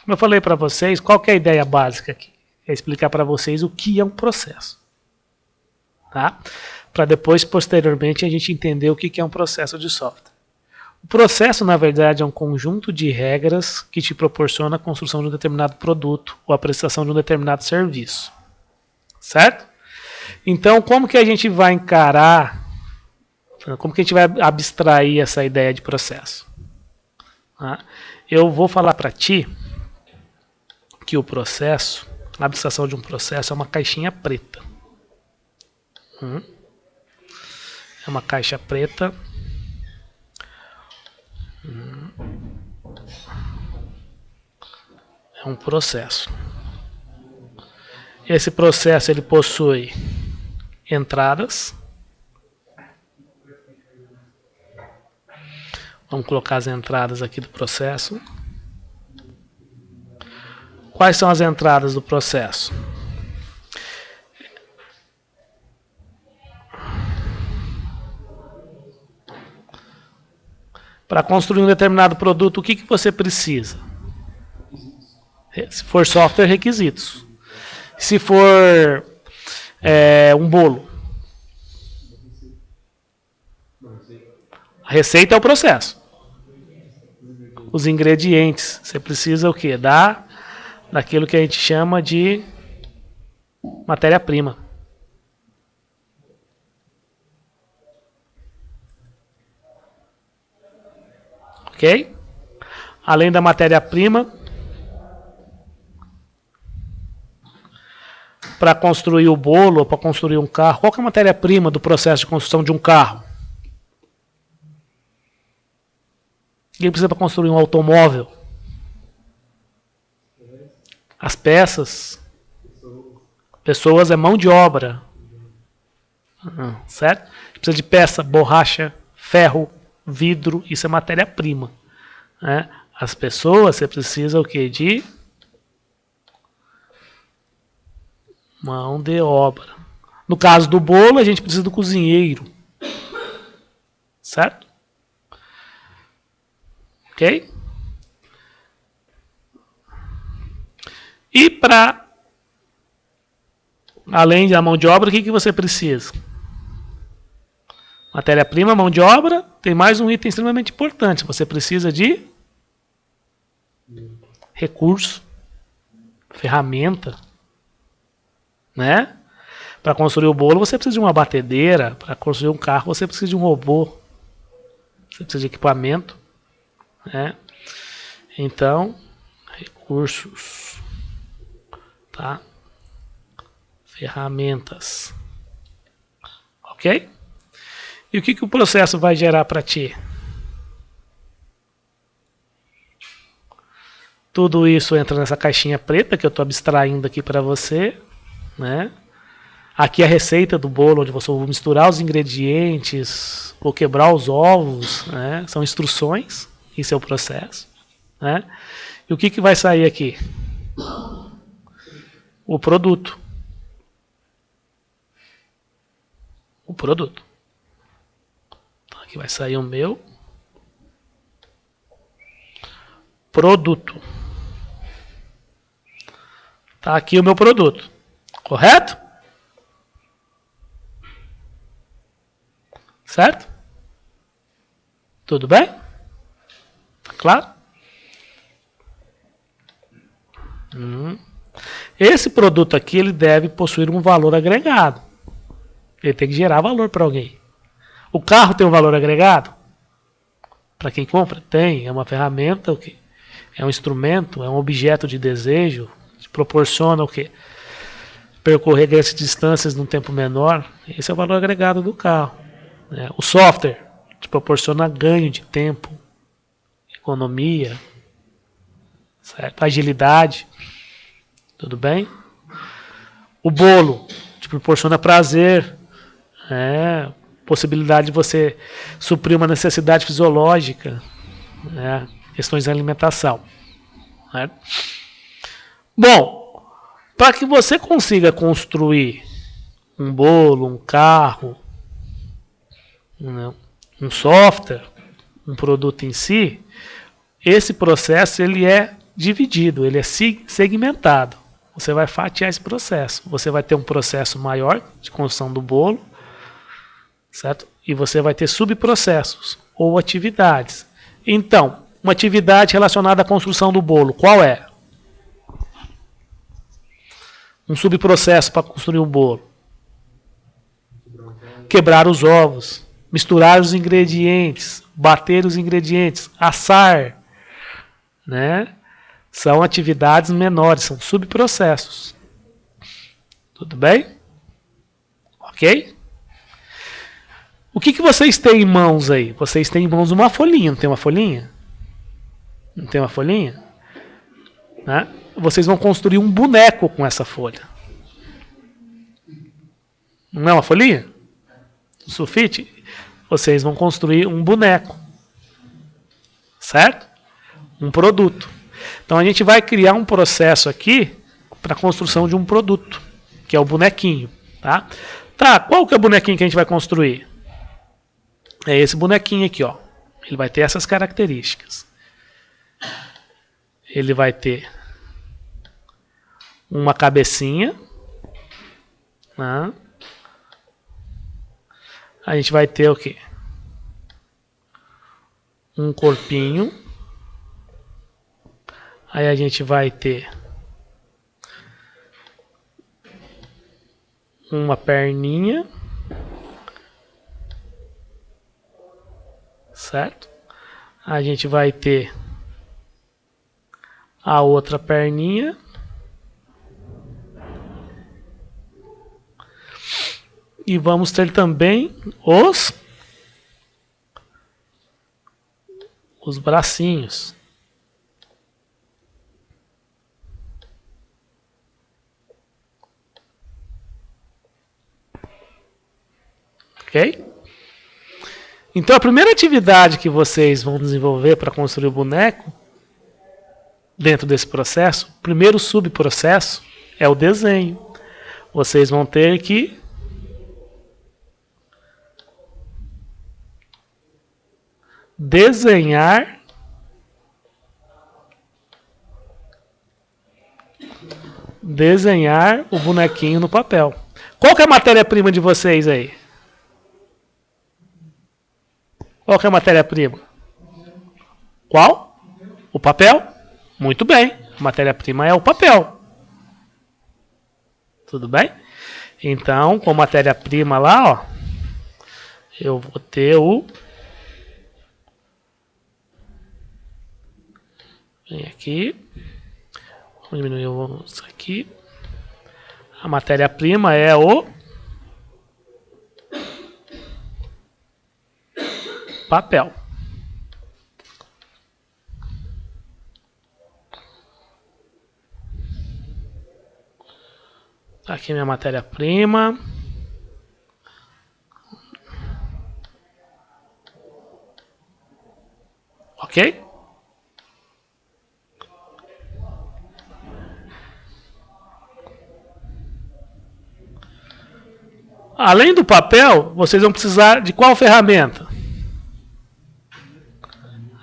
Como eu falei para vocês, qual que é a ideia básica aqui? É explicar para vocês o que é um processo. Tá? Para depois, posteriormente, a gente entender o que é um processo de software. O processo, na verdade, é um conjunto de regras que te proporciona a construção de um determinado produto ou a prestação de um determinado serviço. Certo? Então, como que a gente vai encarar, como que a gente vai abstrair essa ideia de processo? Tá? Eu vou falar para ti que o processo, a abstração de um processo é uma caixinha preta. É uma caixa preta. É um processo. Esse processo ele possui entradas. Vamos colocar as entradas aqui do processo. Quais são as entradas do processo? Para construir um determinado produto, o que você precisa? Se for software, requisitos. Se for um bolo, a receita é o processo. Os ingredientes, você precisa o quê? Daquilo que a gente chama de matéria-prima. Ok? Além da matéria-prima, para construir o bolo, ou para construir um carro, qual que é a matéria-prima do processo de construção de um carro? Quem precisa para construir um automóvel? As peças. Pessoas é mão de obra. Certo? Precisa de peça, borracha, ferro, vidro, isso é matéria-prima. Né? As pessoas, você precisa o quê? De mão de obra. No caso do bolo, a gente precisa do cozinheiro. Certo? Ok? E para além da mão de obra, o que você precisa? Matéria-prima, mão de obra, tem mais um item extremamente importante. Você precisa de recurso, ferramenta, né? Para construir o bolo, você precisa de uma batedeira. Para construir um carro, você precisa de um robô. Você precisa de equipamento, né? Então, recursos, tá? Ferramentas, ok? E o que o processo vai gerar para ti? Tudo isso entra nessa caixinha preta que eu estou abstraindo aqui para você, né? Aqui a receita do bolo, onde você vai misturar os ingredientes, vou quebrar os ovos, né? São instruções, isso é o processo, né? E o que vai sair aqui? O produto. O produto. Então, aqui vai sair o meu produto. Tá aqui o meu produto. Correto? Certo? Tudo bem? Claro? Esse produto aqui ele deve possuir um valor agregado. Ele tem que gerar valor para alguém. O carro tem um valor agregado? Para quem compra? Tem. É uma ferramenta, o quê? É um instrumento, é um objeto de desejo, que proporciona o quê? Percorrer grandes distâncias num tempo menor. Esse é o valor agregado do carro. O software te proporciona ganho de tempo, economia, certo? Agilidade. Tudo bem? O bolo te proporciona prazer, possibilidade de você suprir uma necessidade fisiológica, questões de alimentação. Certo? Bom, para que você consiga construir um bolo, um carro, um software, um produto em si, esse processo ele é dividido, ele é segmentado. Você vai fatiar esse processo. Você vai ter um processo maior de construção do bolo, certo? E você vai ter subprocessos ou atividades. Então, uma atividade relacionada à construção do bolo, qual é? Um subprocesso para construir um bolo. Quebrar os ovos, misturar os ingredientes, bater os ingredientes, assar, né? São atividades menores, são subprocessos. Tudo bem? Ok? O que vocês têm em mãos aí? Vocês têm em mãos uma folhinha, não tem uma folhinha? Não tem uma folhinha? Né? Vocês vão construir um boneco com essa folha. Não é uma folhinha? Um sulfite? Vocês vão construir um boneco. Certo? Um produto. Então a gente vai criar um processo aqui para a construção de um produto, que é o bonequinho. Tá, qual que é o bonequinho que a gente vai construir? É esse bonequinho aqui, ó. Ele vai ter essas características. Ele vai ter uma cabecinha. Né? A gente vai ter o quê? Um corpinho. Aí a gente vai ter uma perninha. Certo? A gente vai ter a outra perninha. E vamos ter também os bracinhos. Ok? Então a primeira atividade que vocês vão desenvolver para construir o boneco, dentro desse processo, o primeiro subprocesso é o desenho. Vocês vão ter que desenhar o bonequinho no papel. Qual que é a matéria-prima de vocês aí? Qual que é a matéria-prima? Qual? O papel? Muito bem. A matéria-prima é o papel. Tudo bem? Então, com matéria-prima lá, ó, eu vou ter o... Vem aqui. Vou diminuir isso aqui. A matéria-prima é o papel. Aqui minha matéria-prima. Ok? Além do papel, vocês vão precisar de qual ferramenta?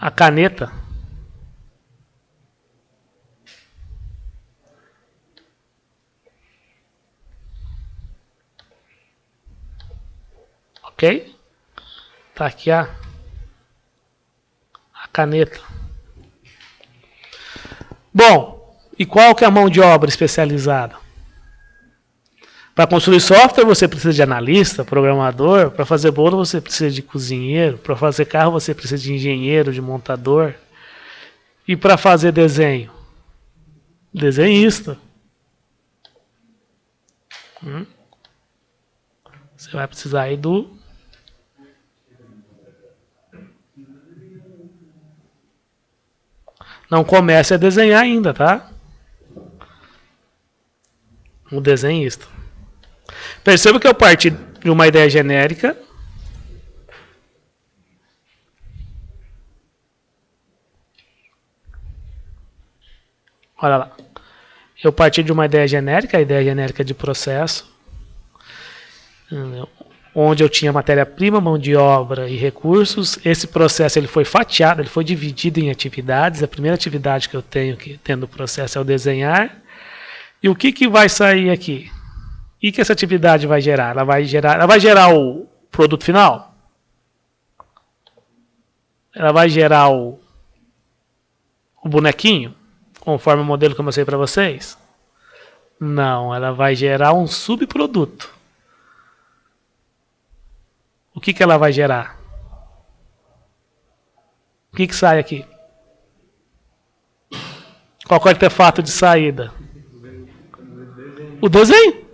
A caneta. Ok? Tá aqui a caneta. Bom, e qual que é a mão de obra especializada? Para construir software você precisa de analista, programador. Para fazer bolo você precisa de cozinheiro. Para fazer carro você precisa de engenheiro, de montador. E para fazer desenho? Desenhista. Você vai precisar aí do... Não comece a desenhar ainda, tá? O desenhista. Perceba que eu parti de uma ideia genérica. Olha lá. Eu parti de uma ideia genérica, a ideia genérica de processo. onde eu tinha matéria-prima, mão de obra e recursos. Esse processo ele foi fatiado, ele foi dividido em atividades. A primeira atividade que eu tenho que tendo o processo é o desenhar. E o que vai sair aqui? O que essa atividade vai gerar? Ela vai gerar o produto final? Ela vai gerar o bonequinho, conforme o modelo que eu mostrei para vocês? Não, ela vai gerar um subproduto. O que ela vai gerar? O que sai aqui? Qual é o artefato de saída? O desenho.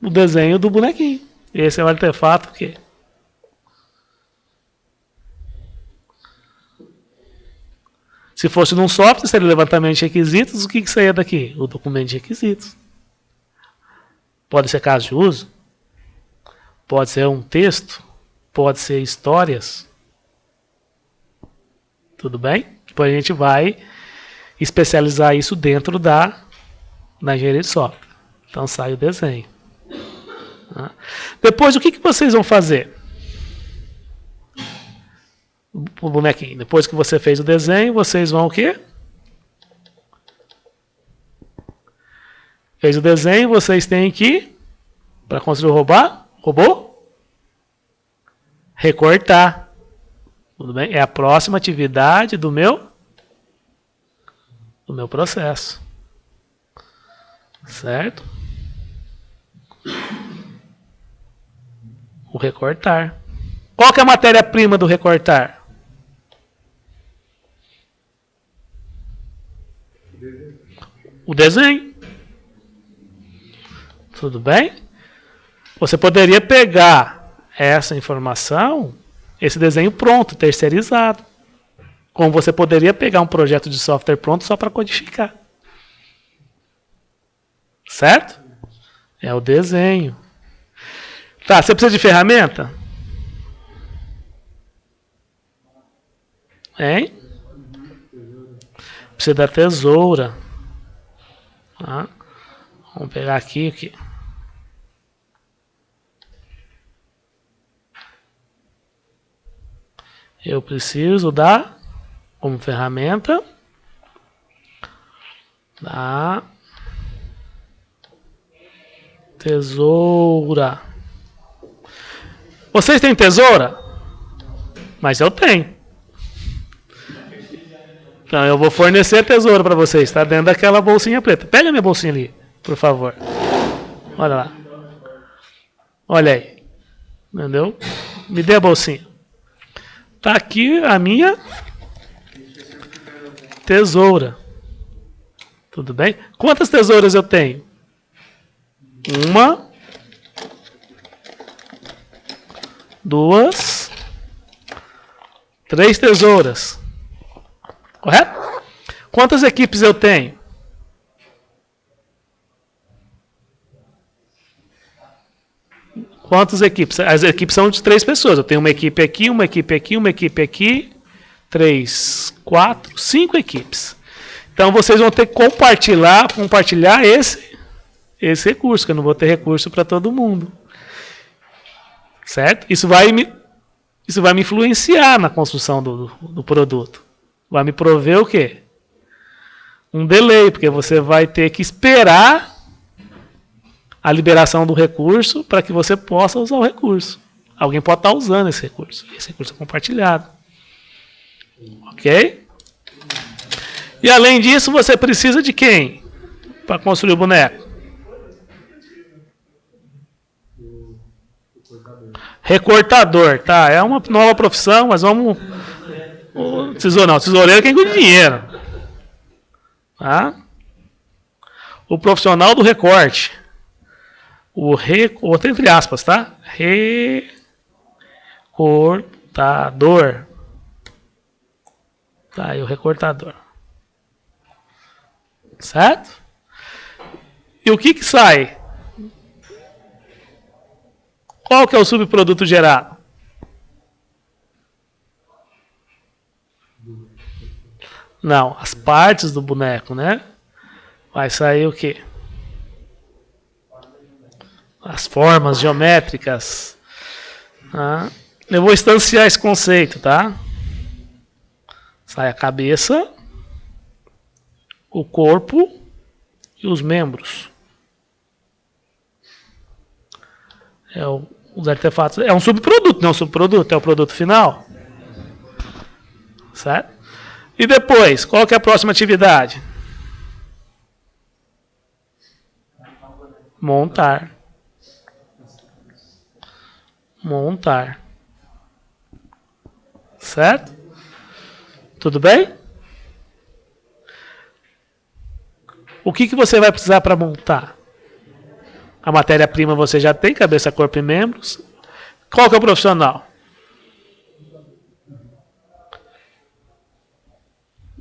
O desenho do bonequinho. Esse é o artefato que... Se fosse num software, seria o levantamento de requisitos. O que saía daqui? O documento de requisitos. Pode ser caso de uso. Pode ser um texto. Pode ser histórias. Tudo bem? Depois a gente vai especializar isso dentro da engenharia de software. Então sai o desenho. Depois o que vocês vão fazer? O bonequinho. Depois que você fez o desenho, vocês vão o quê? Fez o desenho, vocês têm que, para construir o robô, recortar. Tudo bem? É a próxima atividade do meu processo. Certo? O recortar. Qual que é a matéria-prima do recortar? O desenho. Tudo bem? Você poderia pegar essa informação, esse desenho pronto, terceirizado. Como você poderia pegar um projeto de software pronto só para codificar. Certo? É o desenho. Tá, você precisa de ferramenta? Hein? Precisa da tesoura. Tá? Vamos pegar aqui. Eu preciso da, como ferramenta, da tesoura. Vocês têm tesoura? Mas eu tenho. Então eu vou fornecer a tesoura para vocês. Está dentro daquela bolsinha preta. Pega minha bolsinha ali, por favor. Olha lá. Olha aí. Entendeu? Me dê a bolsinha. Está aqui a minha tesoura. Tudo bem? Quantas tesouras eu tenho? Uma. Duas. Três tesouras. Correto? Quantas equipes eu tenho? Quantas equipes? As equipes são de 3 pessoas. Eu tenho uma equipe aqui, uma equipe aqui, uma equipe aqui. 3, 4, 5 equipes. Então vocês vão ter que compartilhar esse recurso, que eu não vou ter recurso para todo mundo. Certo? Isso vai me influenciar na construção do produto. Vai me prover o quê? Um delay, porque você vai ter que esperar a liberação do recurso para que você possa usar o recurso. Alguém pode estar usando esse recurso. Esse recurso é compartilhado. Ok? E além disso, você precisa de quem? Para construir o boneco? Recortador, tá? É uma nova profissão, mas vamos... Tesoureiro é quem cuida de dinheiro. Tá? O profissional do recorte. Outro entre aspas, tá? Recortador. Tá aí o recortador. Certo? E o que sai? Qual que é o subproduto gerado? Não, as partes do boneco, né? Vai sair o quê? As formas geométricas, Tá? Eu vou instanciar esse conceito, tá? Sai a cabeça, o corpo e os membros. Os artefatos. É um subproduto, não é um subproduto, é o produto final. Certo? E depois, qual que é a próxima atividade? Montar. Montar. Certo? Tudo bem? O que você vai precisar para montar? A matéria-prima você já tem, cabeça, corpo e membros. Qual que é o profissional?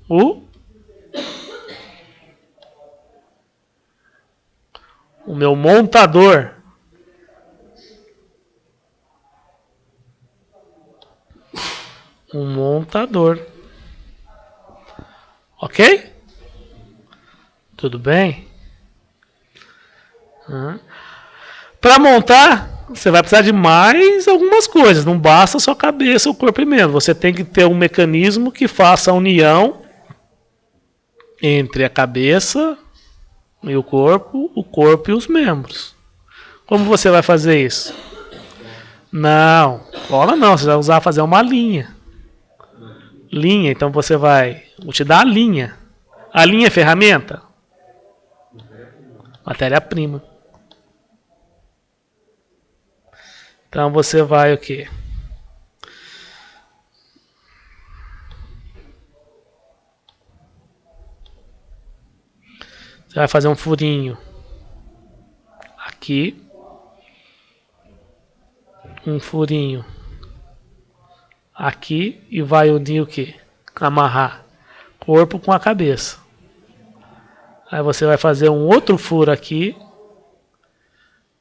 O meu montador. Um montador. Ok? Tudo bem? Para montar, você vai precisar de mais algumas coisas. Não basta só cabeça, o corpo e membro. Você tem que ter um mecanismo que faça a união entre a cabeça e o corpo e os membros. Como você vai fazer isso? Não, cola não. Você vai fazer uma linha. Linha, então você vai. Vou te dar a linha. A linha é ferramenta? Matéria-prima. Então você vai o quê? Você vai fazer um furinho aqui. Um furinho aqui e vai unir o quê? Amarrar corpo com a cabeça. Aí você vai fazer um outro furo aqui.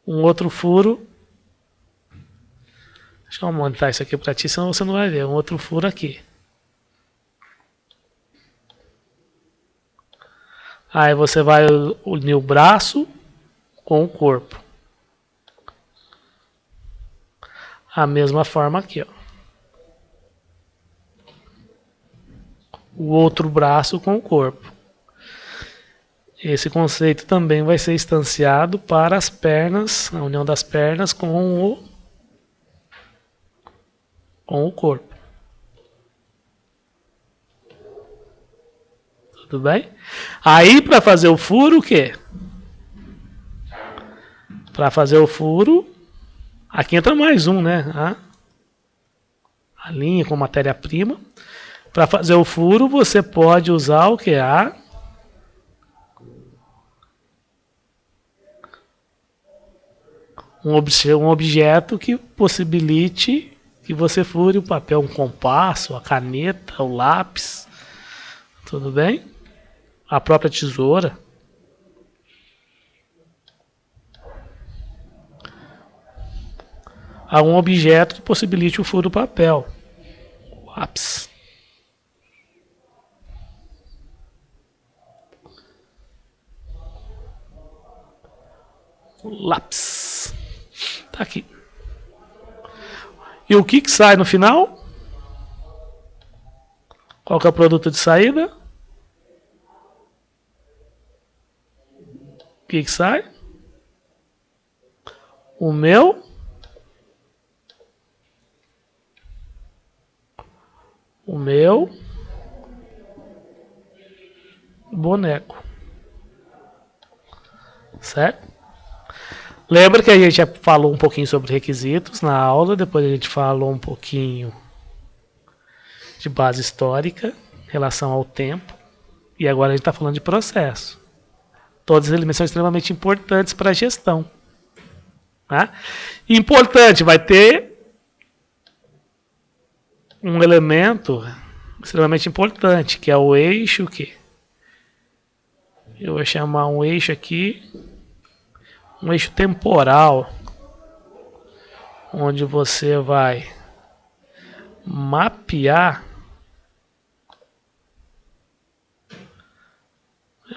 Um outro furo. Deixa eu montar isso aqui pra ti, senão você não vai ver. Um outro furo aqui. Aí você vai unir o braço com o corpo. A mesma forma aqui, ó. O outro braço com o corpo. Esse conceito também vai ser instanciado para as pernas, a união das pernas com o corpo. Tudo bem? Aí, para fazer o furo, o quê? Para fazer o furo, aqui entra mais um, né? A linha com matéria-prima. Para fazer o furo, você pode usar o que? Um objeto que possibilite que você fure o papel, um compasso, a caneta, o lápis. Tudo bem? A própria tesoura. Algum objeto que possibilite o furo do papel. O lápis. O lápis. Tá aqui. E o que sai no final? Qual que é o produto de saída? O que sai? O meu boneco. Certo? Lembra que a gente já falou um pouquinho sobre requisitos na aula, depois a gente falou um pouquinho de base histórica em relação ao tempo, e agora a gente está falando de processo. Todos os elementos são extremamente importantes para a gestão. Tá? Importante, vai ter um elemento extremamente importante, que é o eixo que eu vou chamar um eixo aqui, um eixo temporal, onde você vai mapear.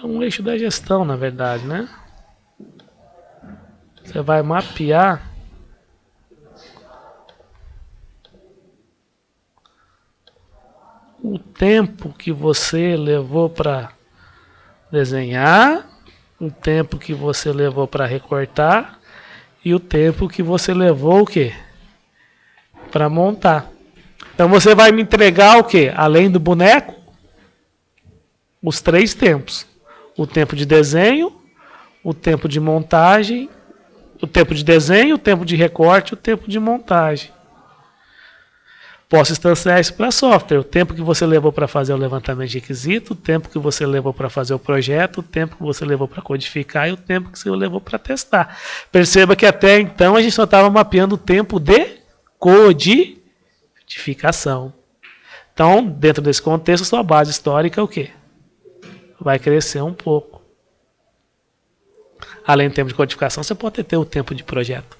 É um eixo da gestão, na verdade, né? Você vai mapear tempo que você levou para desenhar, o tempo que você levou para recortar e o tempo que você levou o quê? Para montar. Então você vai me entregar o quê? Além do boneco, os 3 tempos. O tempo de desenho, o tempo de montagem, o tempo de desenho, o tempo de recorte, o tempo de montagem. Posso instanciar isso para software. O tempo que você levou para fazer o levantamento de requisito, o tempo que você levou para fazer o projeto, o tempo que você levou para codificar e o tempo que você levou para testar. Perceba que até então a gente só estava mapeando o tempo de codificação. Então, dentro desse contexto, sua base histórica é o quê? Vai crescer um pouco. Além do tempo de codificação, você pode ter o tempo de projeto.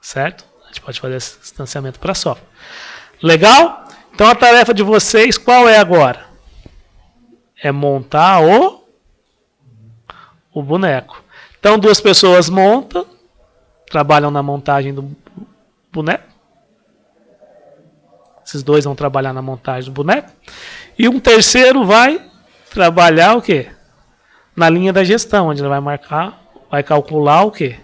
Certo? A gente pode fazer esse distanciamento para software. Legal? Então a tarefa de vocês qual é agora? É montar o boneco. Então 2 pessoas montam, trabalham na montagem do boneco. Esses 2 vão trabalhar na montagem do boneco. E um terceiro vai trabalhar o quê? Na linha da gestão, onde ele vai marcar, vai calcular o quê?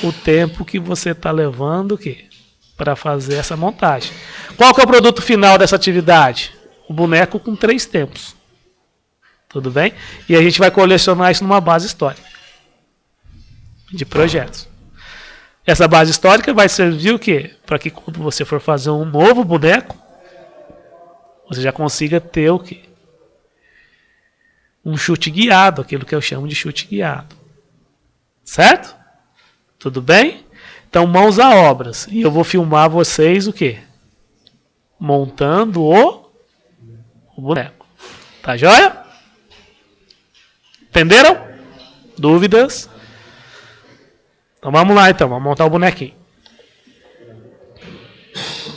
O tempo que você está levando o quê? Para fazer essa montagem. Qual que é o produto final dessa atividade? O boneco com 3 tempos. Tudo bem? E a gente vai colecionar isso numa base histórica de projetos. Essa base histórica vai servir o quê? Para que quando você for fazer um novo boneco, você já consiga ter o quê? Um chute guiado, aquilo que eu chamo de chute guiado. Certo? Tudo bem? Então, mãos a obras. E eu vou filmar vocês o quê? Montando o boneco. Tá joia? Entenderam? Dúvidas? Então vamos lá então, vamos montar o bonequinho.